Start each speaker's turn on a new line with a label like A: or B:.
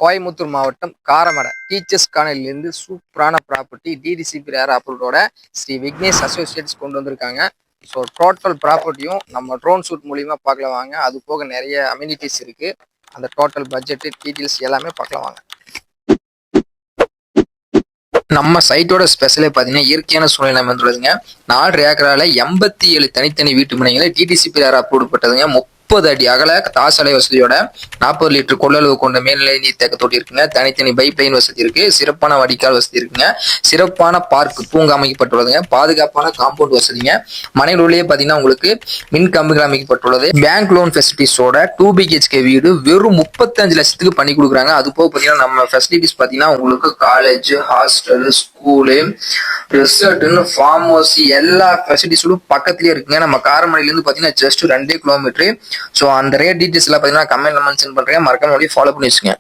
A: கோயம்புத்தூர் மாவட்டம் காரமடை டீச்சர்ஸ் காலனிலிருந்து சூப்பரான ப்ராப்பர்ட்டி டிடிசிபி ரேர் அப்ரூவோட ஸ்ரீ விக்னேஷ் அசோசியேட்ஸ் கொண்டு வந்திருக்காங்க. ஸோ டோட்டல் ப்ராப்பர்ட்டியும் நம்ம ட்ரோன் ஷூட் மூலியமா பார்க்கலாம் வாங்க. அது போக நிறைய அம்யூனிட்டிஸ் இருக்கு. அந்த டோட்டல் பட்ஜெட் டீட்டெயில்ஸ் எல்லாமே பார்க்கலாம் வாங்க. நம்ம சைட்டோட ஸ்பெஷலே பார்த்தீங்கன்னா இயற்கையான சூழ்நிலை அமைந்துள்ளதுங்க. 4 ஏக்கரால 87 தனித்தனி வீட்டு மனைகளை டிடிசிபி ரேர் அப்ரூவ் பட்டதுங்க. 30 அடி அகல தாசாலை வசதியோட 40 லிட்டர் கொள்ளளவு கொண்ட மேல்நிலை நீர்த்தேக்க தொட்டி இருக்குங்க. தனித்தனி பைப் லைன் வசதி இருக்கு. சிறப்பான வடிகால் வசதி இருக்குங்க. சிறப்பான பார்க் பூங்கா அமைக்கப்பட்டுள்ளதுங்க. பாதுகாப்பான காம்பவுண்ட் வசதிங்க. மனையிலேயே பாத்தீங்கன்னா உங்களுக்கு மின் கம்புகள் அமைக்கப்பட்டுள்ளது. பேங்க் லோன் ஃபெசிலிட்டிஸோட 2 BHK வீடு வெறும் 35 லட்சத்துக்கு பண்ணி கொடுக்குறாங்க. அது போக பாத்தீங்கன்னா நம்ம ஃபெசிலிட்டிஸ் பாத்தீங்கன்னா உங்களுக்கு காலேஜ், ஹாஸ்டல், ஸ்கூலு, ரிசார்ட்னு ஃபார்ம் ஹவுஸ் எல்லா ஃபெசிலிட்டிஸும் பக்கத்துலயே இருக்குங்க. நம்ம காரமடையில இருந்து பாத்தீங்கன்னா ஜஸ்ட் 2 கிலோமீட்டர். ஸோ அந்த ரேட் டீட்டெயில்ஸ் எல்லாம் பார்த்தீங்கன்னா கமெண்ட்ல மென்ஷன் பண்றேன். மறக்காம ஃபாலோ பண்ணி வச்சுங்க.